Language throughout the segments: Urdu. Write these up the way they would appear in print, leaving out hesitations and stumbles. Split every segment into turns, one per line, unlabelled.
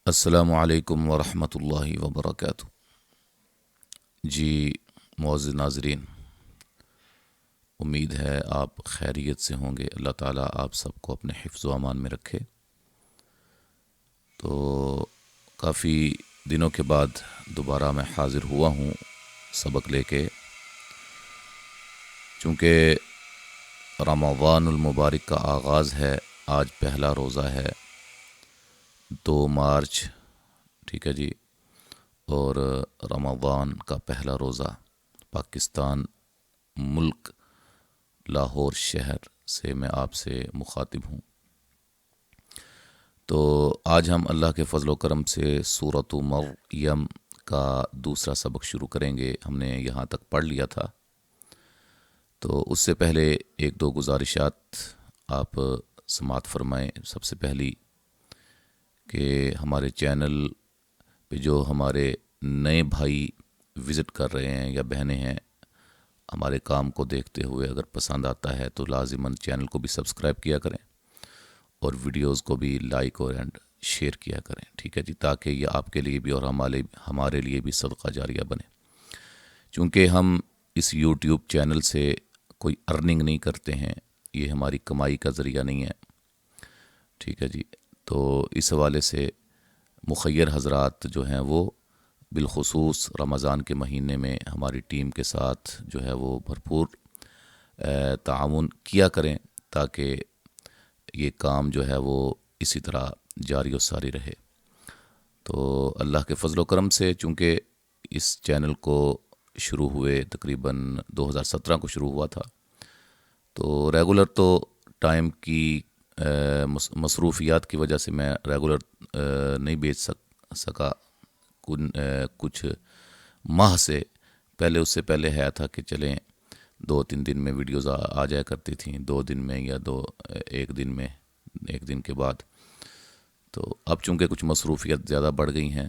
السلام علیکم ورحمۃ اللہ وبرکاتہ۔ جی معزز ناظرین، امید ہے آپ خیریت سے ہوں گے۔ اللہ تعالیٰ آپ سب کو اپنے حفظ و امان میں رکھے۔ تو کافی دنوں کے بعد دوبارہ میں حاضر ہوا ہوں سبق لے کے، چونکہ رمضان المبارک کا آغاز ہے۔ آج پہلا روزہ ہے 2 مارچ، ٹھیک ہے جی، اور رمضان کا پہلا روزہ پاکستان ملک لاہور شہر سے میں آپ سے مخاطب ہوں۔ تو آج ہم اللہ کے فضل و کرم سے سورۃ مریم کا دوسرا سبق شروع کریں گے۔ ہم نے یہاں تک پڑھ لیا تھا، تو اس سے پہلے ایک دو گزارشات آپ سماعت فرمائیں۔ سب سے پہلی کہ ہمارے چینل پہ جو ہمارے نئے بھائی وزٹ کر رہے ہیں یا بہنیں ہیں، ہمارے کام کو دیکھتے ہوئے اگر پسند آتا ہے تو لازماً چینل کو بھی سبسکرائب کیا کریں اور ویڈیوز کو بھی لائک اور اینڈ شیئر کیا کریں، ٹھیک ہے جی، تاکہ یہ آپ کے لیے بھی اور ہمارے لیے بھی صدقہ جاریہ بنے۔ چونکہ ہم اس یوٹیوب چینل سے کوئی ارننگ نہیں کرتے ہیں، یہ ہماری کمائی کا ذریعہ نہیں ہے، ٹھیک ہے جی۔ تو اس حوالے سے مخیر حضرات جو ہیں وہ بالخصوص رمضان کے مہینے میں ہماری ٹیم کے ساتھ جو ہے وہ بھرپور تعاون کیا کریں، تاکہ یہ کام جو ہے وہ اسی طرح جاری و ساری رہے۔ تو اللہ کے فضل و کرم سے چونکہ اس چینل کو شروع ہوئے تقریباً 2017 کو شروع ہوا تھا، تو ریگولر تو ٹائم کی مصروفیات کی وجہ سے میں ریگولر نہیں بیچ سکا۔ کچھ ماہ سے پہلے، اس سے پہلے ہے تھا کہ چلیں 2-3 دن میں ویڈیوز آ جایا کرتی تھیں، 2 دن میں یا ایک دن میں، ایک دن کے بعد۔ تو اب چونکہ کچھ مصروفیت زیادہ بڑھ گئی ہیں،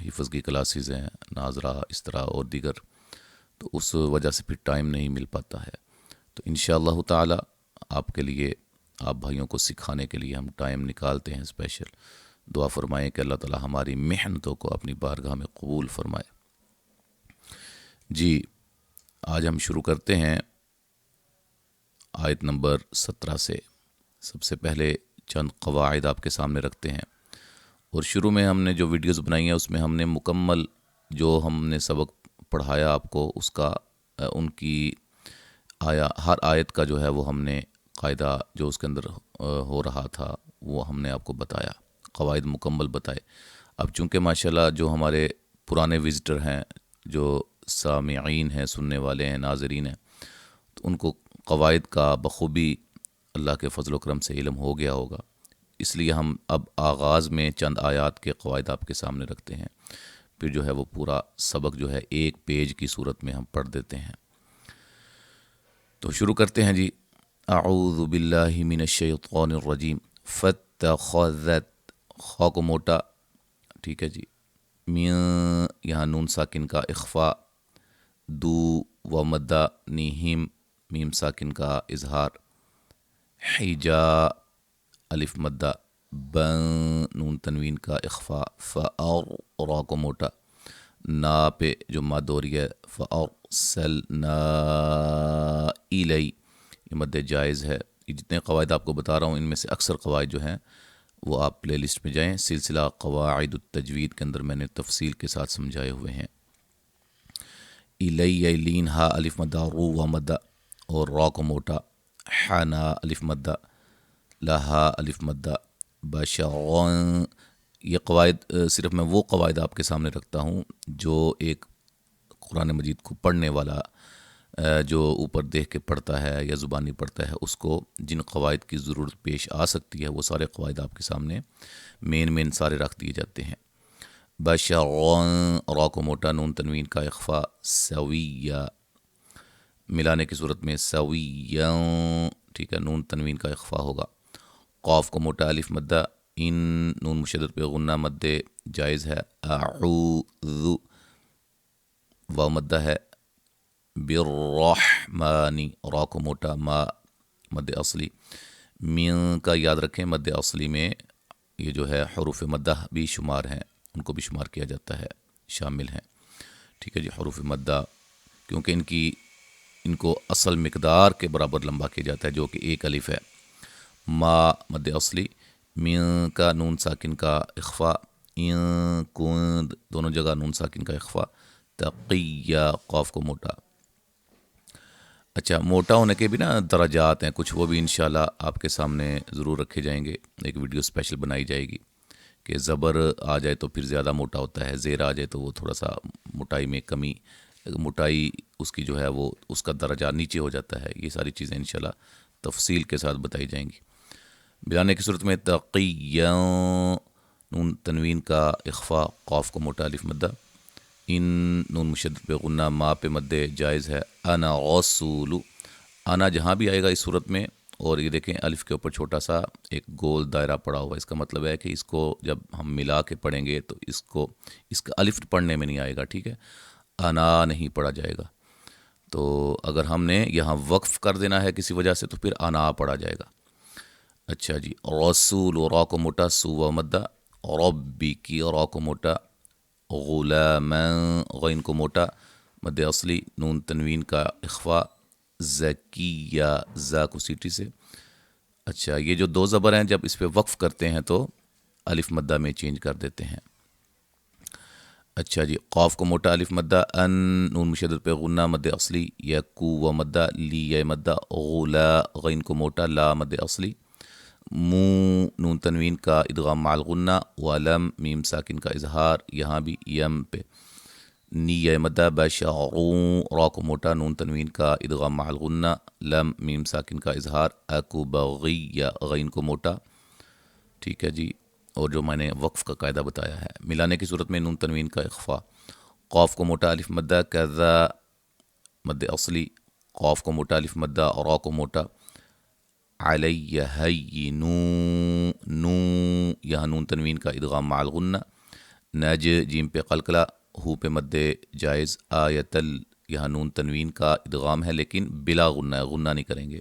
حفظ کی کلاسز ہیں، ناظرہ اس طرح اور دیگر، تو اس وجہ سے پھر ٹائم نہیں مل پاتا ہے۔ تو انشاءاللہ تعالی آپ کے لیے، آپ بھائیوں کو سکھانے کے لیے ہم ٹائم نکالتے ہیں اسپیشل۔ دعا فرمائیں کہ اللہ تعالی ہماری محنتوں کو اپنی بارگاہ میں قبول فرمائے۔ جی آج ہم شروع کرتے ہیں آیت نمبر 17 سے۔ سب سے پہلے چند قواعد آپ کے سامنے رکھتے ہیں، اور شروع میں ہم نے جو ویڈیوز بنائی ہیں اس میں ہم نے مکمل جو ہم نے سبق پڑھایا آپ کو، اس کا ان کی ہر آیت کا جو ہے وہ ہم نے قاعدہ جو اس کے اندر ہو رہا تھا وہ ہم نے آپ کو بتایا، قواعد مکمل بتائے۔ اب چونکہ ماشاءاللہ جو ہمارے پرانے وزٹر ہیں، جو سامعین ہیں، سننے والے ہیں، ناظرین ہیں، تو ان کو قواعد کا بخوبی اللہ کے فضل و کرم سے علم ہو گیا ہوگا۔ اس لیے ہم اب آغاز میں چند آیات کے قواعد آپ کے سامنے رکھتے ہیں، پھر جو ہے وہ پورا سبق جو ہے ایک پیج کی صورت میں ہم پڑھ دیتے ہیں۔ تو شروع کرتے ہیں جی۔ اعوذ باللہ من الشیطان الرجیم۔ فاتخذت، خا کو موٹا، ٹھیک ہے جی، من یہاں نون ساکن کا اخفا، دو و مدہ نیہم، میم ساکن کا اظہار، حجا الف مدہ، بن نون تنوین کا اخفا، فأر را کو موٹا، نا پہ جو مد ہو رہی ہے، فأرسلنا الی، یہ مد جائز ہے۔ یہ جتنے قواعد آپ کو بتا رہا ہوں ان میں سے اکثر قواعد جو ہیں وہ آپ پلے لسٹ میں جائیں، سلسلہ قواعد التجوید کے اندر میں نے تفصیل کے ساتھ سمجھائے ہوئے ہیں۔ الی لین ہا الف مدہ، رو و مدہ اور را کو موٹا، حنا الف مدہ، لہا الف مدہ، بشرن۔ یہ قواعد صرف میں وہ قواعد آپ کے سامنے رکھتا ہوں جو ایک قرآن مجید کو پڑھنے والا جو اوپر دیکھ کے پڑھتا ہے یا زبانی پڑھتا ہے، اس کو جن قواعد کی ضرورت پیش آ سکتی ہے وہ سارے قواعد آپ کے سامنے مین سارے رکھ دیے جاتے ہیں۔ بشرن، را کو موٹا، نون تنوین کا اخفا، سویہ ملانے کی صورت میں سویہ، ٹھیک ہے، نون تنوین کا اخفا ہوگا۔ قاف کو موٹا، الف مدہ، ان نون مشدد پہ غنہ مد جائز ہے، اعوذ واو مدہ ہے، بالرحمن، را کو موٹا، ما مد اصلی، من کا یاد رکھیں مد اصلی میں یہ جو ہے حروف مدہ بھی شمار ہیں، ان کو بھی شمار کیا جاتا ہے، شامل ہیں، ٹھیک ہے جی۔ حروف مدہ کیونکہ ان کو اصل مقدار کے برابر لمبا کیا جاتا ہے جو کہ ایک الف ہے۔ ما مد اصلی، من کا نون ساکن کا اخفا، کند دونوں جگہ نون ساکن کا اخفا، تقیہ قاف کو موٹا۔ اچھا، موٹا ہونے کے بھی نا درجات ہیں کچھ، وہ بھی انشاءاللہ آپ کے سامنے ضرور رکھے جائیں گے، ایک ویڈیو اسپیشل بنائی جائے گی کہ زبر آ جائے تو پھر زیادہ موٹا ہوتا ہے، زیر آ جائے تو وہ تھوڑا سا موٹائی میں کمی، موٹائی اس کی جو ہے وہ اس کا درجہ نیچے ہو جاتا ہے۔ یہ ساری چیزیں انشاءاللہ تفصیل کے ساتھ بتائی جائیں گی۔ بلانے کی صورت میں تقیّا، نون تنوین کا اخفا، قاف کو موٹا، الف مدہ، ان نون مشدد پہ غنہ، ما پہ مد جائز ہے، انا غسول، انا جہاں بھی آئے گا اس صورت میں، اور یہ دیکھیں الف کے اوپر چھوٹا سا ایک گول دائرہ پڑا ہوا ہے، اس کا مطلب ہے کہ اس کو جب ہم ملا کے پڑھیں گے تو اس کا الف پڑھنے میں نہیں آئے گا، ٹھیک ہے، انا نہیں پڑھا جائے گا۔ تو اگر ہم نے یہاں وقف کر دینا ہے کسی وجہ سے تو پھر انا پڑھا جائے گا۔ اچھا جی، رسول، را کو موٹا، سو و مدہ، ربی کی، را کو موٹا، غلاما، غین کو موٹا، مد اصلی، نون تنوین کا اخفا، زکیہ، زا کو سیٹی سے۔ اچھا، یہ جو دو زبر ہیں جب اس پہ وقف کرتے ہیں تو الف مدہ میں چینج کر دیتے ہیں۔ اچھا جی، قاف کو موٹا، الف مدہ، ان نون مشدد پہ غنہ، مد اصلی، یکو و مدہ، لی یا مدہ، غلا، غین کو موٹا، لا مد اصلی، مو نون تنوین کا ادغام مع الغنہ، ولم میم ساکن کا اظہار، یہاں بھی یم پہ، نی یا مدہ، بشعرون، را کو موٹا، نون تنوین کا ادغام مع الغنہ، لم میم ساکن کا اظہار، اکو بغی، غین کو موٹا، ٹھیک ہے جی۔ اور جو میں نے وقف کا قاعدہ بتایا ہے، ملانے کی صورت میں نون تنوین کا اخفا، قاف کو موٹا، الف مدہ، کذا مد اصلی، قاف کو موٹا، الف مدہ، را کو موٹا، علیہ ہینو، نو یہاں نون تنوین کا ادغام مع الغنہ، نج جیم پہ قلقلہ، ہو پہ مد جائز، آیتل یہاں نون تنوین کا ادغام ہے لیکن بلا غنہ ہے، غنہ نہیں کریں گے،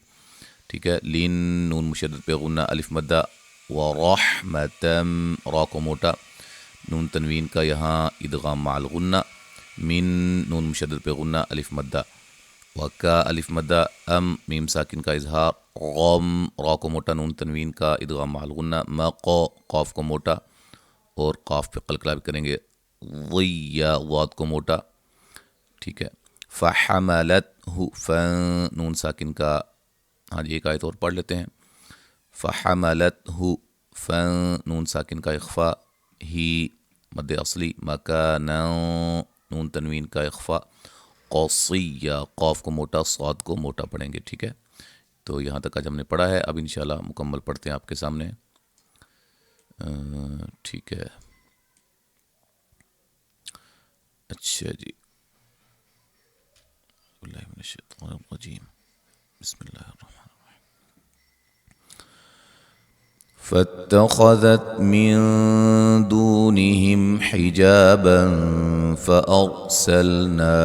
ٹھیک ہے، لین نون مشدد پہ غنہ، الف مدہ، ورحمتم، را کو موٹا، نون تنوین کا یہاں ادغام مع الغنہ، من نون مشدد پہ غنہ، الف مدہ، وکا الف مدہ، ام میم ساکن کا اظہار، غم، را کو موٹا، نون تنوین کا ادغام مع الغنہ، مقو، قاف کو موٹا اور قاف پہ قلقلہ بھی کریں گے، ضیّا، واد کو موٹا، ٹھیک ہے، فحملتہ، نون ساکن کا، ہاں جی ایک آیت اور پڑھ لیتے ہیں، فحملتہ، نون ساکن کا اخفا، ہی مد اصلی، مکانا، نون تنوین کا اخفا، قصیہ، قاف کو موٹا، صاد کو موٹا پڑھیں گے، ٹھیک ہے۔ تو یہاں تک آج ہم نے پڑھا ہے، اب انشاءاللہ مکمل پڑھتے ہیں آپ کے سامنے، ٹھیک ہے۔ اچھا جی، اللہ من الشیطان الرجیم، بسم اللہ الرحمن الرحیم۔ فاتخذت من دونهم حجابا فأرسلنا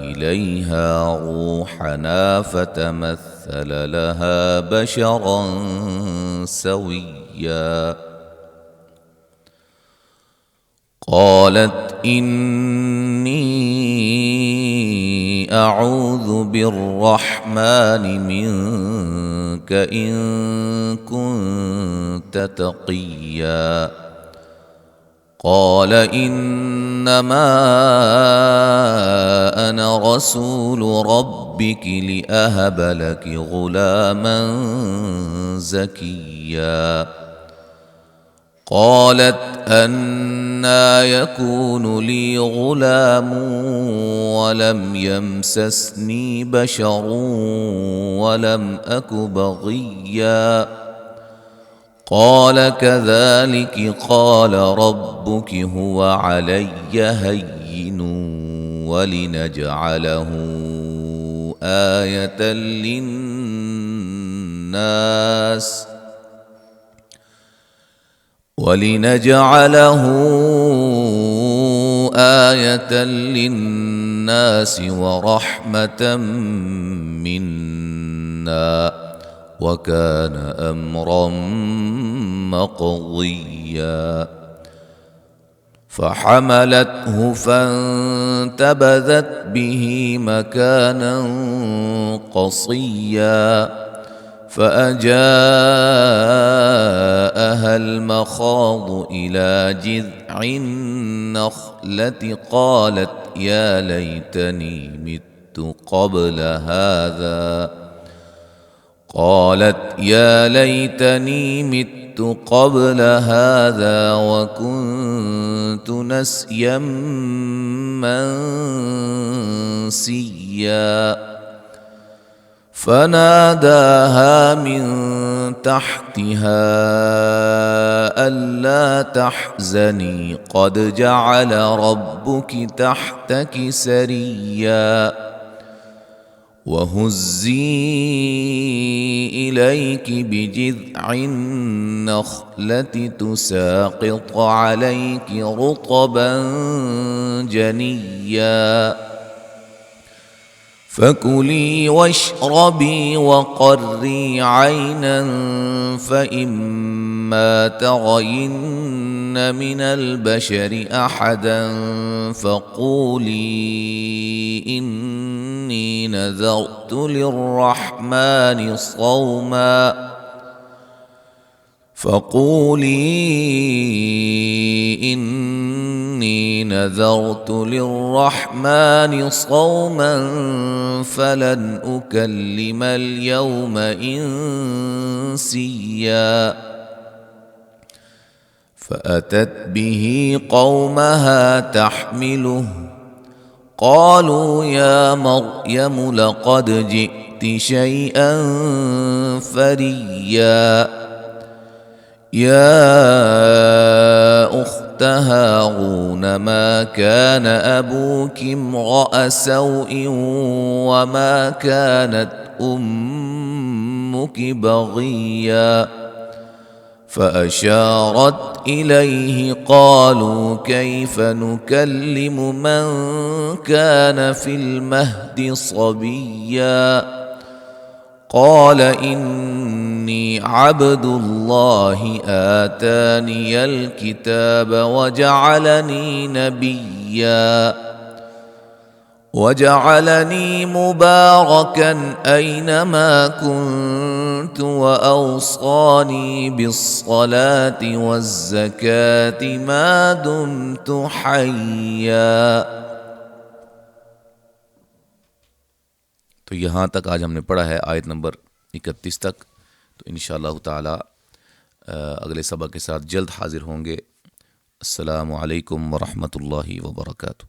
إليها روحنا فتمثل لها بشرا سويا قالت إني أعوذ بالرحمن منك إن كنت تقيا قال إنما أنا رسول ربك لأهب لك غلاما زكيا قالت أنى يكون لي غلام ولم يمسسني بشر ولم أك بغيا قال كذلك قال ربك هو علي هين ولنجعله آية للناس ورحمة منا وكان أمرا مقضيا فحملته فانتبذت به مكانا قصيا فأجاءها المخاض إلى جذع النخلة قالت يا ليتني مت قبل هذا وكنت نسيا منسيا فناداها من تحتها ألا تحزني قد جعل ربك تحتك سريا وهزي إليك بجذع النخلة تساقط عليك رطبا جنيا فكلي واشربي وقري عينا فإما ترين من البشر أحدا فقولي إني نذرت للرحمن صوما فلن أكلم اليوم إنسيا فأتت به قومها تحمله قالوا يا مريم لقد جئت شيئا فريا يا أخت هارون ما كان أبوك امرأ سوء وما كانت أمك بغيا فأشارت إليه قالوا كيف نكلم من كان في المهد صبيا قال إني عبد الله آتاني الكتاب وجعلني مباركا أينما كنت وأوصاني بالصلاة والزكاة ما دمت حيا. تو یہاں تک آج ہم نے پڑھا ہے آیت نمبر 31 تک. تو انشاءاللہ تعالی اگلے سبق کے ساتھ جلد حاضر ہوں گے. السلام علیکم ورحمۃ اللہ وبرکاتہ.